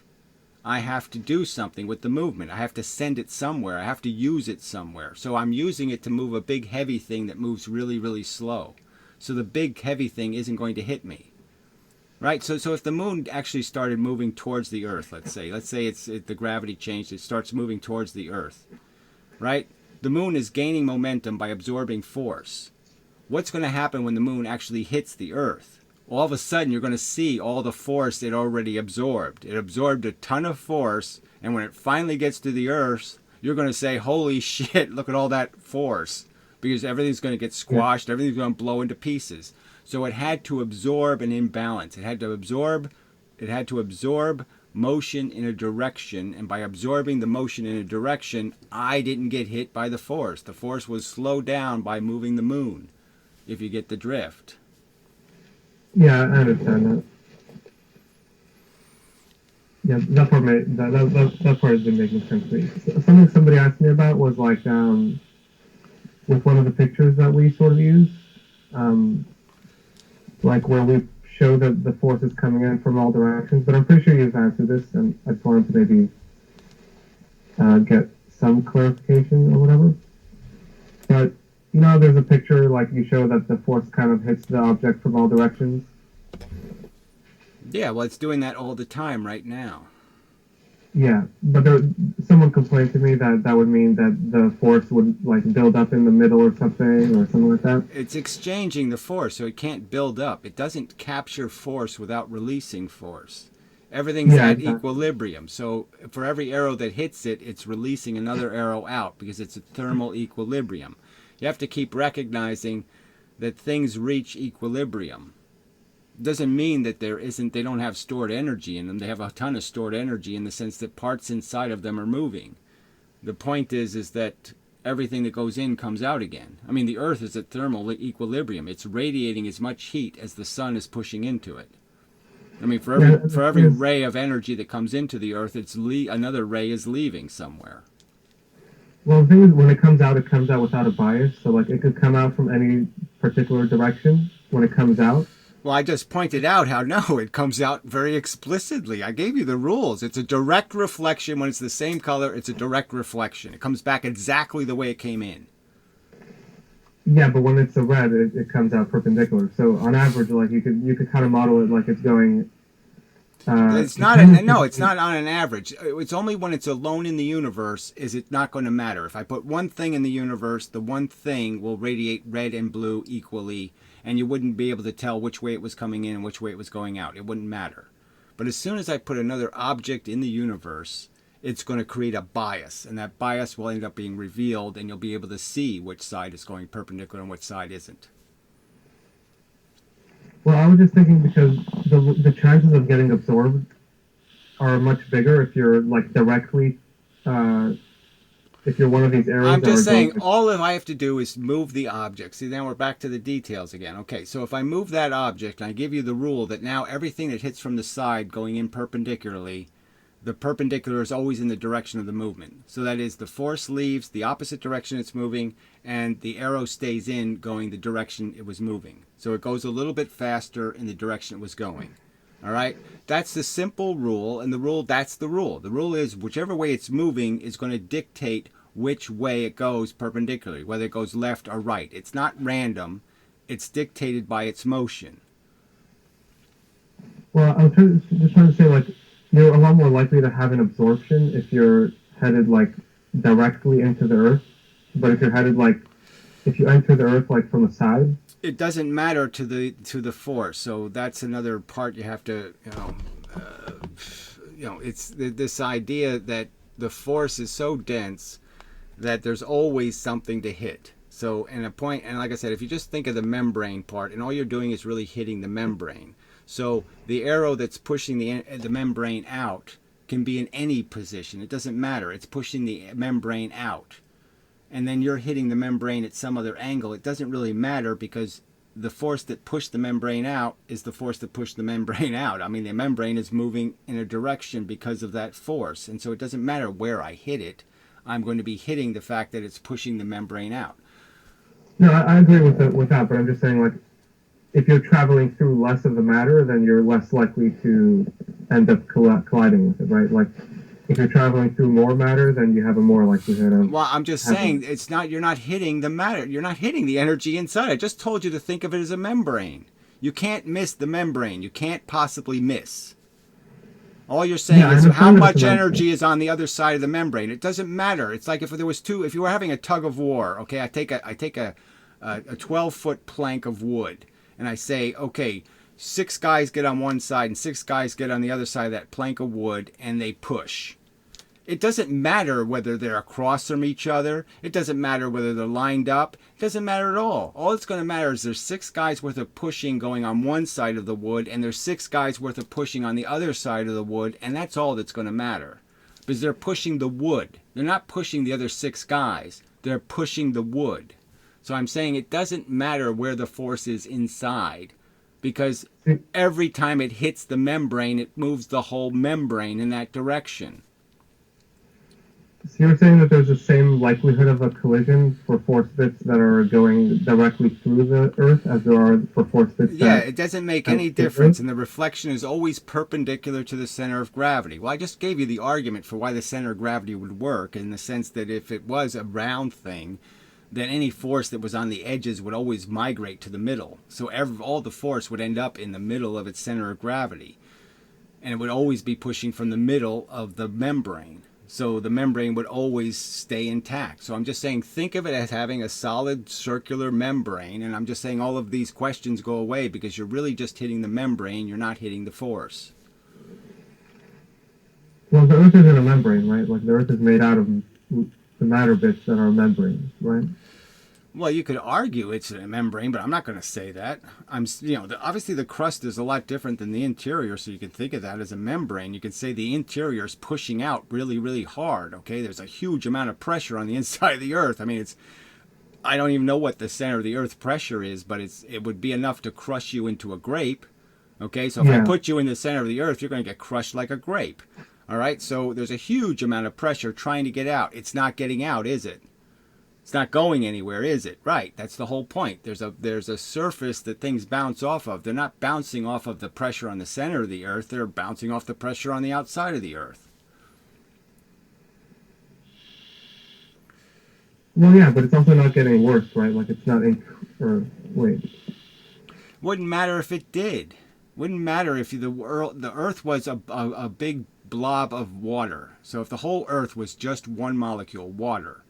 I have to do something with the movement. I have to send it somewhere. I have to use it somewhere. So I'm using it to move a big heavy thing that moves really, really slow. So the big heavy thing isn't going to hit me. Right? So if the moon actually started moving towards the Earth, let's say the gravity changed, it starts moving towards the Earth. Right? The moon is gaining momentum by absorbing force. What's going to happen when the moon actually hits the Earth? All of a sudden, you're going to see all the force it already absorbed. It absorbed a ton of force, and when it finally gets to the Earth, you're going to say, holy shit, look at all that force. Because everything's going to get squashed, everything's going to blow into pieces. So it had to absorb an imbalance. It had to absorb motion in a direction, and by absorbing the motion in a direction, I didn't get hit by the force. The force was slowed down by moving the moon, if you get the drift. Yeah, I understand that. Yeah, that part has been making sense to me. Something somebody asked me about was like with one of the pictures that we sort of use, like where we show that the force is coming in from all directions. But I'm pretty sure you've answered this, and I just wanted to maybe get some clarification or whatever. But you know, there's a picture like you show that the force kind of hits the object from all directions. Yeah, well, it's doing that all the time right now. Yeah, but someone complained to me that would mean that the force would like build up in the middle or something like that. It's exchanging the force, so it can't build up. It doesn't capture force without releasing force. Everything's at equilibrium. So for every arrow that hits it, it's releasing another arrow out because it's a thermal equilibrium. You have to keep recognizing that things reach equilibrium. Doesn't mean that they don't have stored energy in them. They have a ton of stored energy in the sense that parts inside of them are moving. The point is that everything that goes in comes out again. I mean, the Earth is at thermal equilibrium. It's radiating as much heat as the sun is pushing into it. I mean, for every ray of energy that comes into the Earth, another ray is leaving somewhere. Well, the thing is, when it comes out without a bias. So, like, it could come out from any particular direction when it comes out. Well, I just pointed out how, no, it comes out very explicitly. I gave you the rules. It's a direct reflection. When it's the same color, it's a direct reflection. It comes back exactly the way it came in. Yeah, but when it's a red, it comes out perpendicular. So, on average, like, you could kind of model it like it's going... it's not on an average. It's only when it's alone in the universe is it not going to matter. If I put one thing in the universe, the one thing will radiate red and blue equally, and you wouldn't be able to tell which way it was coming in and which way it was going out. It wouldn't matter. But as soon as I put another object in the universe, it's going to create a bias, and that bias will end up being revealed, and you'll be able to see which side is going perpendicular and which side isn't. Well, I was just thinking because the chances of getting absorbed are much bigger if you're like directly, if you're one of these arrows. I'm just saying, all I have to do is move the object. See, then we're back to the details again. Okay, so if I move that object, and I give you the rule that now everything that hits from the side going in perpendicularly, the perpendicular is always in the direction of the movement. So that is, the force leaves the opposite direction it's moving, and the arrow stays in going the direction it was moving. So it goes a little bit faster in the direction it was going. All right? That's the simple rule, and that's the rule. The rule is whichever way it's moving is going to dictate which way it goes perpendicularly, whether it goes left or right. It's not random. It's dictated by its motion. Well, I was just trying to say, like, you're a lot more likely to have an absorption if you're headed, like, directly into the Earth. But if you're headed, like, if you enter the Earth, like, from the side. It doesn't matter to the force. So that's another part you have to, it's this idea that the force is so dense that there's always something to hit. So, and a point, and like I said, if you just think of the membrane part, and all you're doing is really hitting the membrane. So the arrow that's pushing the membrane out can be in any position. It doesn't matter. It's pushing the membrane out. And then you're hitting the membrane at some other angle. It doesn't really matter because the force that pushed the membrane out is the force that pushed the membrane out. I mean, the membrane is moving in a direction because of that force. And so it doesn't matter where I hit it. I'm going to be hitting the fact that it's pushing the membrane out. No, I agree with that, but I'm just saying, like, if you're traveling through less of the matter, then you're less likely to end up colliding with it, right? Like, if you're traveling through more matter, then you have a more likelihood of. Well, I'm just saying it's not. You're not hitting the matter. You're not hitting the energy inside. I just told you to think of it as a membrane. You can't miss the membrane. You can't possibly miss. All you're saying is how much energy is on the other side of the membrane. It doesn't matter. It's like if there was two. If you were having a tug of war, okay, I take a 12-foot plank of wood, and I say, okay, 6 guys get on one side and 6 guys get on the other side of that plank of wood, and they push. It doesn't matter whether they're across from each other. It doesn't matter whether they're lined up. It doesn't matter at all. All it's going to matter is there's 6 guys worth of pushing going on one side of the wood, and there's 6 guys worth of pushing on the other side of the wood, and that's all that's going to matter. Because they're pushing the wood. They're not pushing the other 6 guys. They're pushing the wood. So I'm saying it doesn't matter where the force is inside, because every time it hits the membrane, it moves the whole membrane in that direction. So you're saying that there's the same likelihood of a collision for force bits that are going directly through the Earth as there are for force bits that... it doesn't make any difference, and the reflection is always perpendicular to the center of gravity. Well, I just gave you the argument for why the center of gravity would work, in the sense that if it was a round thing, then any force that was on the edges would always migrate to the middle. So all the force would end up in the middle of its center of gravity, and it would always be pushing from the middle of the membrane. So the membrane would always stay intact. So I'm just saying, think of it as having a solid circular membrane. And I'm just saying all of these questions go away because you're really just hitting the membrane. You're not hitting the force. Well, the Earth isn't a membrane, right? Like, the Earth is made out of the matter bits that are membranes, right? Well, you could argue it's a membrane, but I'm not going to say that. Obviously the crust is a lot different than the interior, so you can think of that as a membrane. You can say the interior is pushing out really, really hard. Okay, there's a huge amount of pressure on the inside of the Earth. I mean, I don't even know what the center of the Earth pressure is, but it would be enough to crush you into a grape. Okay, so if I put you in the center of the Earth, you're going to get crushed like a grape. All right, so there's a huge amount of pressure trying to get out. It's not getting out, is it? It's not going anywhere, is it? Right, that's the whole point. There's a surface that things bounce off of. They're not bouncing off of the pressure on the center of the Earth. They're bouncing off the pressure on the outside of the Earth. Well, yeah, but it's also not getting worse, right? Like, it's not wait. Wouldn't matter if it did. Wouldn't matter if the Earth was a big blob of water. So if the whole Earth was just one molecule, water,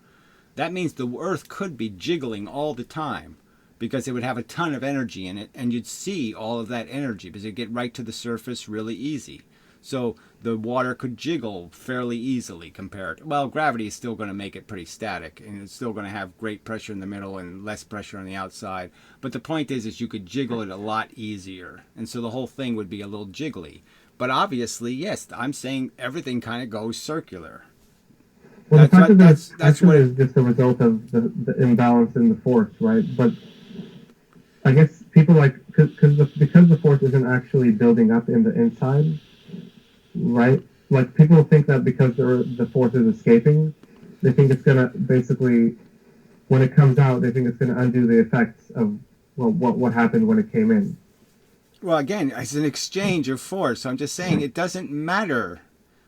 that means the Earth could be jiggling all the time because it would have a ton of energy in it, and you'd see all of that energy because it'd get right to the surface really easy. So the water could jiggle fairly easily compared. Well, gravity is still going to make it pretty static, and it's still going to have great pressure in the middle and less pressure on the outside. But the point is you could jiggle it a lot easier, and so the whole thing would be a little jiggly. But obviously, yes, I'm saying everything kind of goes circular. Well, that's what is just a result of the imbalance in the force, right? But I guess people because the force isn't actually building up in the inside, right? Like, people think that because the force is escaping, they think it's gonna basically, when it comes out, they think it's gonna undo the effects of what happened when it came in. Well, again, it's an exchange of force. So I'm just saying it doesn't matter.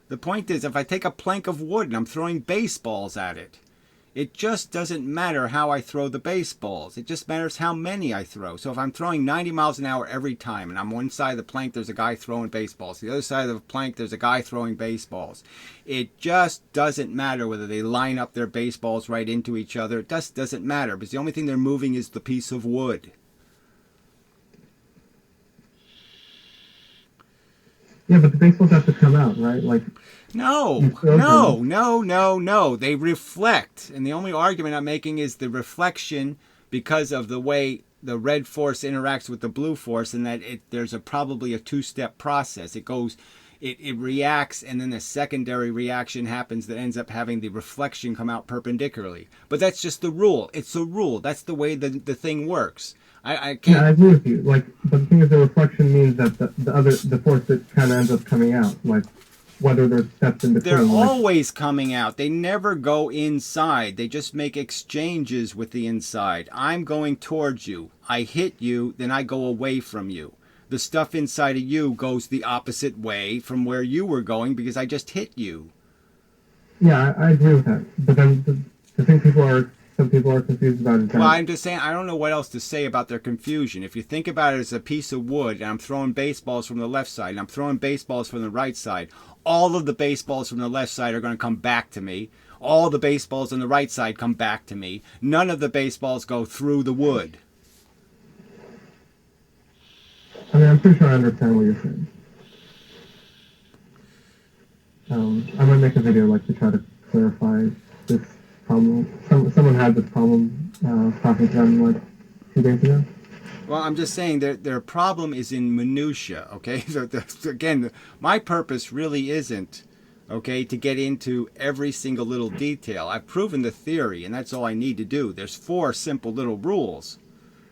The point is, if I take a plank of wood and I'm throwing baseballs at it, It just doesn't matter how I throw the baseballs. It just matters how many I throw. So if I'm throwing 90 miles an hour every time, and on one side of the plank there's a guy throwing baseballs, the other side of the plank there's a guy throwing baseballs, it just doesn't matter whether they line up their baseballs right into each other. It just doesn't matter, because the only thing they're moving is the piece of wood. Yeah, but the baseballs have to come out, right? Like, No. They reflect. And the only argument I'm making is the reflection, because of the way the red force interacts with the blue force, and that there's probably a two-step process. It reacts, and then a secondary reaction happens that ends up having the reflection come out perpendicularly. But that's just the rule. It's a rule. That's the way the thing works. I can't. Yeah, I agree with you. Like, but the thing is, the reflection means that the force that kind of ends up coming out, like, whether there's steps in between. They're like, always coming out. They never go inside. They just make exchanges with the inside. I'm going towards you. I hit you, then I go away from you. The stuff inside of you goes the opposite way from where you were going, because I just hit you. Yeah, I agree with that. But then the thing some people are confused about is that... Well, I'm just saying, I don't know what else to say about their confusion. If you think about it as a piece of wood, and I'm throwing baseballs from the left side, and I'm throwing baseballs from the right side, all of the baseballs from the left side are going to come back to me. All the baseballs on the right side come back to me. None of the baseballs go through the wood. I mean, I'm pretty sure I understand what you're saying. I might make a video, like, to try to clarify this problem. Someone had this problem talking to them, like, 2 days ago. Well, I'm just saying their problem is in minutia, okay? So again, my purpose really isn't, okay, to get into every single little detail. I've proven the theory, and that's all I need to do. There's 4 simple little rules.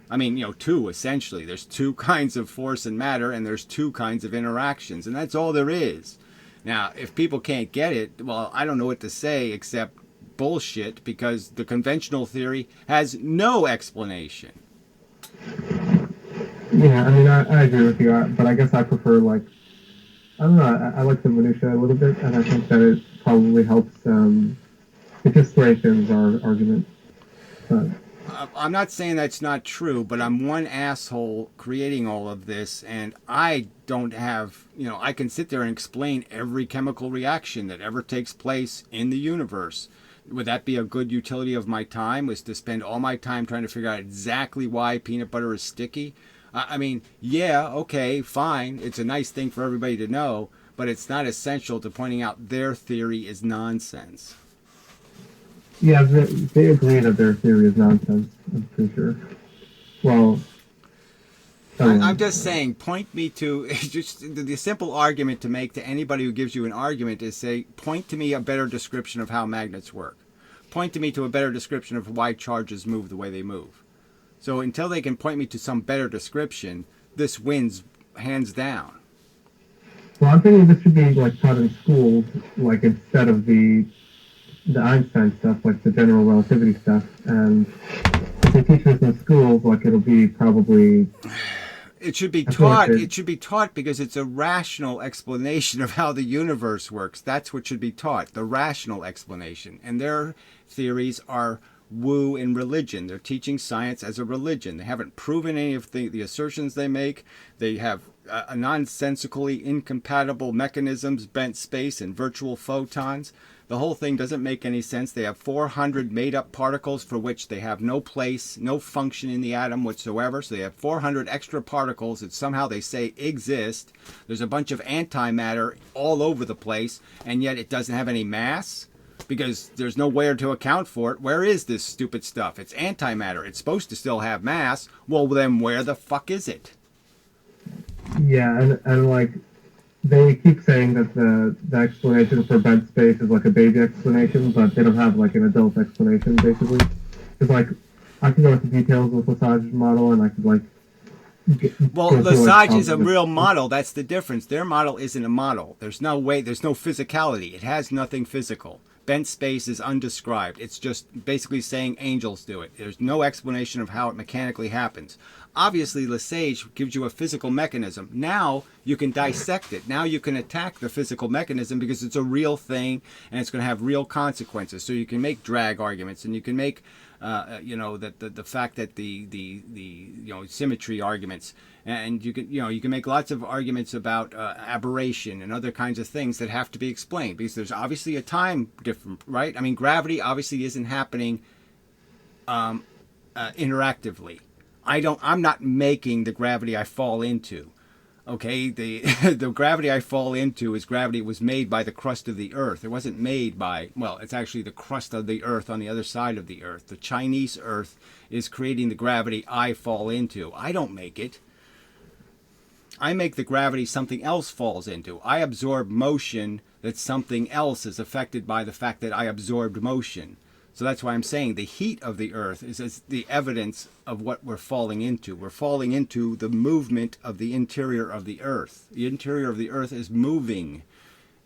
I mean, 2 essentially. There's 2 kinds of force and matter, and there's 2 kinds of interactions, and that's all there is. Now, if people can't get it, well, I don't know what to say except bullshit, because the conventional theory has no explanation. Yeah, I mean, I agree with you, but I guess I prefer, like, I don't know, I like the minutia a little bit, and I think that it probably helps, it just strengthens our argument. But I'm not saying that's not true, but I'm one asshole creating all of this, and I don't have, I can sit there and explain every chemical reaction that ever takes place in the universe. Would that be a good utility of my time, was to spend all my time trying to figure out exactly why peanut butter is sticky? I mean, yeah, okay, fine. It's a nice thing for everybody to know, but it's not essential to pointing out their theory is nonsense. yeah, they agree that their theory is nonsense, I'm pretty sure. Well, I'm just saying, point me to, just the simple argument to make to anybody who gives you an argument is say, point to me a better description of how magnets work. Point to me to a better description of why charges move the way they move. So until they can point me to some better description, this wins hands down. well, I'm thinking this should be, like, taught in schools, like, instead of the Einstein stuff, like the general relativity stuff, and if they teach this in schools, like, it'll be probably... It should be taught. It should be taught because it's a rational explanation of how the universe works. That's what should be taught, the rational explanation. And their theories are woo in religion. They're teaching science as a religion. They haven't proven any of the assertions they make. They have nonsensically incompatible mechanisms, bent space, and virtual photons. The whole thing doesn't make any sense. They have 400 made-up particles for which they have no place, no function in the atom whatsoever. So they have 400 extra particles that somehow they say exist. There's a bunch of antimatter all over the place, and yet it doesn't have any mass because there's nowhere to account for it. Where is this stupid stuff? It's antimatter. It's supposed to still have mass. Well, then where the fuck is it? Yeah, and like, they keep saying that the explanation for bent space is like a baby explanation, but they don't have, like, an adult explanation, basically. Because, like, I can go into details with Lesage's model, and I could, like... Well, Lesage is a real model. That's the difference. Their model isn't a model. There's no way, there's no physicality. It has nothing physical. Spent space is undescribed. It's just basically saying angels do it. There's no explanation of how it mechanically happens. Obviously, Lesage gives you a physical mechanism. Now you can dissect it. Now you can attack the physical mechanism because it's a real thing and it's going to have real consequences. So you can make drag arguments, and you can make that the fact that the symmetry arguments, and you can make lots of arguments about aberration and other kinds of things that have to be explained because there's obviously a time difference, right? I mean, gravity obviously isn't happening interactively. I'm not making the gravity I fall into. Okay, the the gravity I fall into is gravity was made by the crust of the earth. It wasn't made by, well, it's actually the crust of the earth on the other side of the earth. The Chinese earth is creating the gravity I fall into. I don't make it. I make the gravity something else falls into. I absorb motion that something else is affected by the fact that I absorbed motion. So that's why I'm saying the heat of the earth is the evidence of what we're falling into. We're falling into the movement of the interior of the earth. The interior of the earth is moving.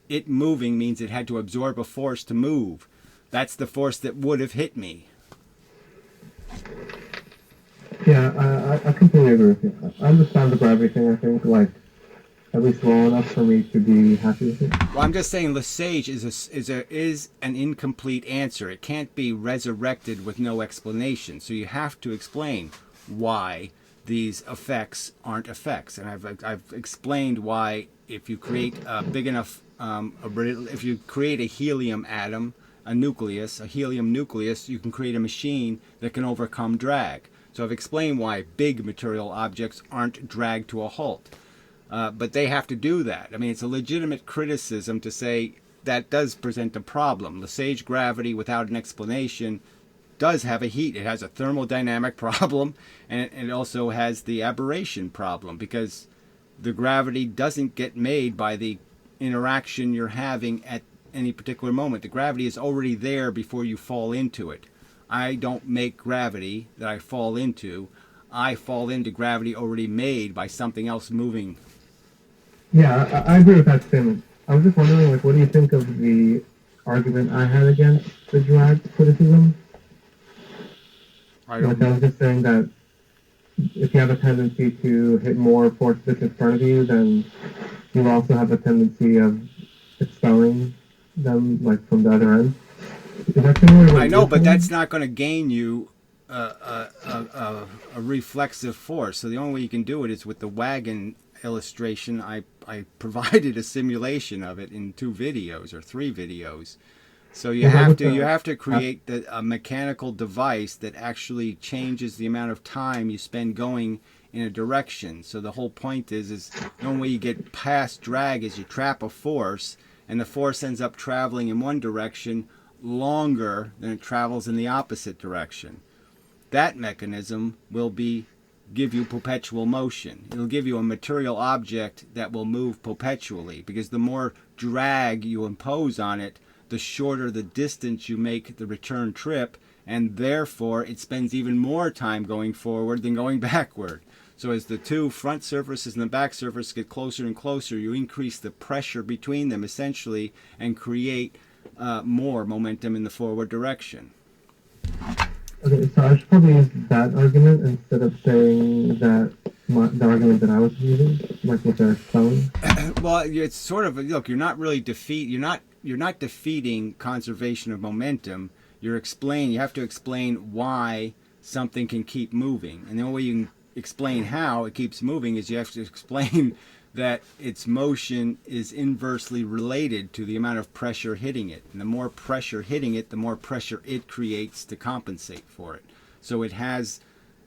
It moving means it had to absorb a force to move. That's the force that would have hit me. Yeah, I completely agree with you. I understand the gravity thing, I think, like, at least well enough for me to be happy with it. Well, I'm just saying Lesage is an incomplete answer. It can't be resurrected with no explanation. So you have to explain why these effects aren't effects. And I've explained why if you create a big enough, if you create a helium atom, a nucleus, a helium nucleus, you can create a machine that can overcome drag. So I've explained why big material objects aren't dragged to a halt. But they have to do that. I mean, it's a legitimate criticism to say that does present a problem. Lesage gravity without an explanation does have a heat. It has a thermodynamic problem, and it also has the aberration problem because the gravity doesn't get made by the interaction you're having at any particular moment. The gravity is already there before you fall into it. I don't make gravity that I fall into. I fall into gravity already made by something else moving. Yeah, I agree with that statement. I was just wondering, like, what do you think of the argument I had against the drag criticism? I was just saying that if you have a tendency to hit more force bits in front of you, then you also have a tendency of expelling them, like, from the other end. Is that similar? I know, but that's not going to gain you a reflexive force. So the only way you can do it is with the wagon illustration. I provided a simulation of it in 2 videos or 3 videos. So you have to create a mechanical device that actually changes the amount of time you spend going in a direction. So the whole point is the only way you get past drag is you trap a force, and the force ends up traveling in one direction longer than it travels in the opposite direction. That mechanism will give you perpetual motion. It'll give you a material object that will move perpetually, because the more drag you impose on it, the shorter the distance you make the return trip, and therefore it spends even more time going forward than going backward. So as the 2 front surfaces and the back surface get closer and closer, you increase the pressure between them essentially and create more momentum in the forward direction. Okay, so I should probably use that argument instead of saying that the argument that I was using, like with the spelling. Well, it's sort of look. You're not really You're not defeating conservation of momentum. You have to explain why something can keep moving, and the only way you can explain how it keeps moving is you have to explain that its motion is inversely related to the amount of pressure hitting it. And the more pressure hitting it, the more pressure it creates to compensate for it. So it has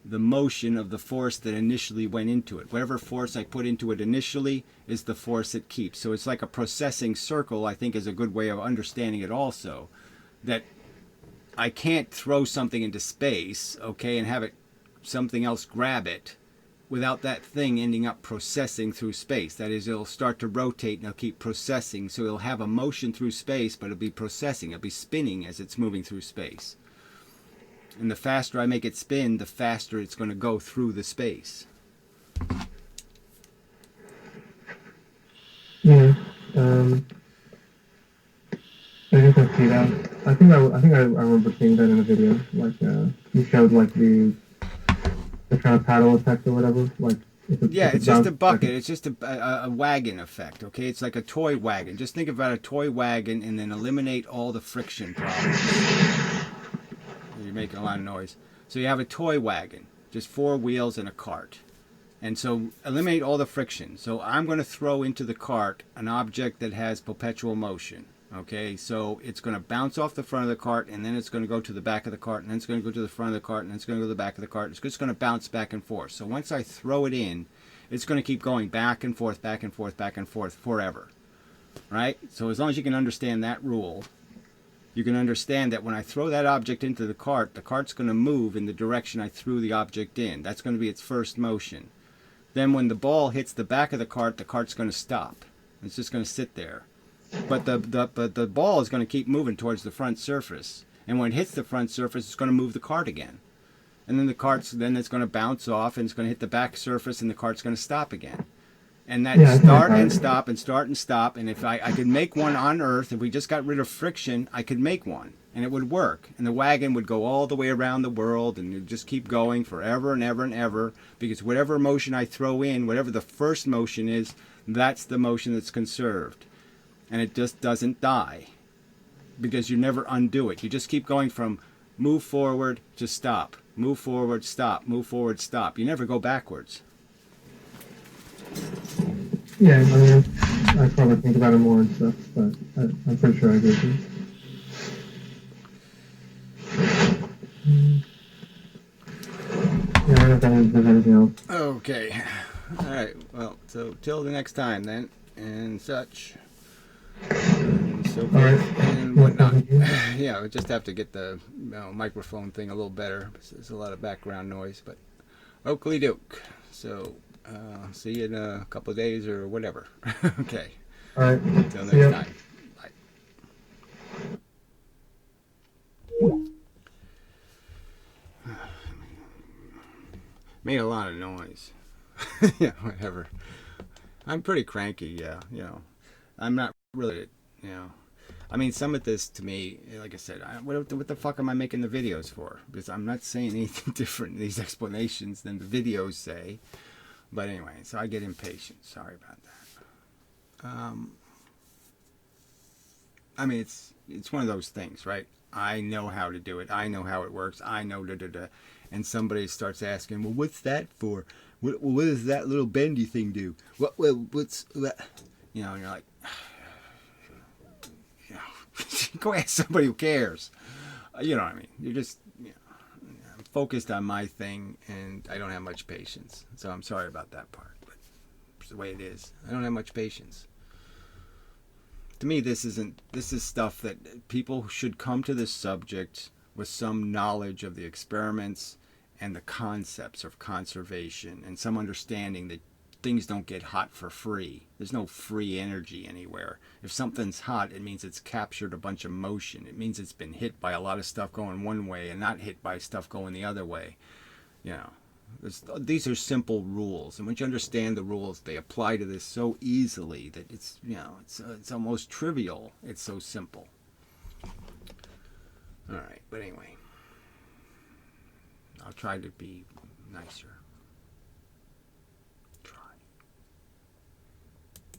the motion of the force that initially went into it. Whatever force I put into it initially is the force it keeps. So it's like a processing circle, I think, is a good way of understanding it also. That I can't throw something into space, okay, and have something else grab it without that thing ending up processing through space. That is, it'll start to rotate and it'll keep processing. So it'll have a motion through space, but it'll be processing. It'll be spinning as it's moving through space. And the faster I make it spin, the faster it's going to go through the space. Yeah. I guess I see that. I remember seeing that in a video. Like you showed like the kind of paddle effect or whatever. Like Yeah, if it it's just a bounces back. bucket. It's just a wagon effect, okay? It's like a toy wagon. Just think about a toy wagon and then eliminate all the friction problems. You're making a lot of noise. So you have a toy wagon, just four wheels and a cart. And so eliminate all the friction. So I'm going to throw into the cart an object that has perpetual motion. Okay, so it's going to bounce off the front of the cart, and then it's going to go to the back of the cart, and then it's going to go to the front of the cart, and then it's going to go to the back of the cart. It's just going to bounce back and forth. So once I throw it in, it's going to keep going back and forth, back and forth, back and forth forever. Right? So as long as you can understand that rule, you can understand that when I throw that object into the cart's going to move in the direction I threw the object in. That's going to be its first motion. Then when the ball hits the back of the cart's going to stop. It's just going to sit there. But the ball is going to keep moving towards the front surface. And when it hits the front surface, it's going to move the cart again. And then it's going to bounce off, and it's going to hit the back surface, and the cart's going to stop again. And that start and stop and start and stop. And if I could make one on Earth, if we just got rid of friction, I could make one. And it would work. And the wagon would go all the way around the world, and it would just keep going forever and ever and ever. Because whatever motion I throw in, whatever the first motion is, that's the motion that's conserved. And it just doesn't die. Because you never undo it. You just keep going from move forward to stop. Move forward, stop. Move forward, stop. You never go backwards. Yeah, I mean, I probably think about it more and stuff, but I'm pretty sure I agree with you. Yeah, I don't know if there's anything else. Okay. All right. Well, so till the next time then, and such. And so forth, Alright. and whatnot. Yeah, we just have to get the microphone thing a little better. There's a lot of background noise, but oakley doke. So, see you in a couple of days or whatever. Okay. Alright. Until next time. Bye. Made a lot of noise. Yeah, whatever. I'm pretty cranky, yeah. I'm not really, I mean, some of this to me, like I said, what the fuck am I making the videos for? Because I'm not saying anything different in these explanations than the videos say. But anyway, so I get impatient. Sorry about that. I mean, it's one of those things, right? I know how to do it. I know how it works. I know da. And somebody starts asking, well, what's that for? What does that little bendy thing do? What's that? And you're like, go ask somebody who cares. You know what I mean? You're just, I'm focused on my thing, and I don't have much patience. So I'm sorry about that part, but it's the way it is. I don't have much patience. To me, this is stuff that people should come to this subject with some knowledge of the experiments and the concepts of conservation and some understanding that things don't get hot for free. There's no free energy anywhere. If something's hot, it means it's captured a bunch of motion. It means it's been hit by a lot of stuff going one way and not hit by stuff going the other way. These are simple rules, and once you understand the rules, they apply to this so easily that it's almost trivial. It's so simple. All right, but anyway, I'll try to be nicer.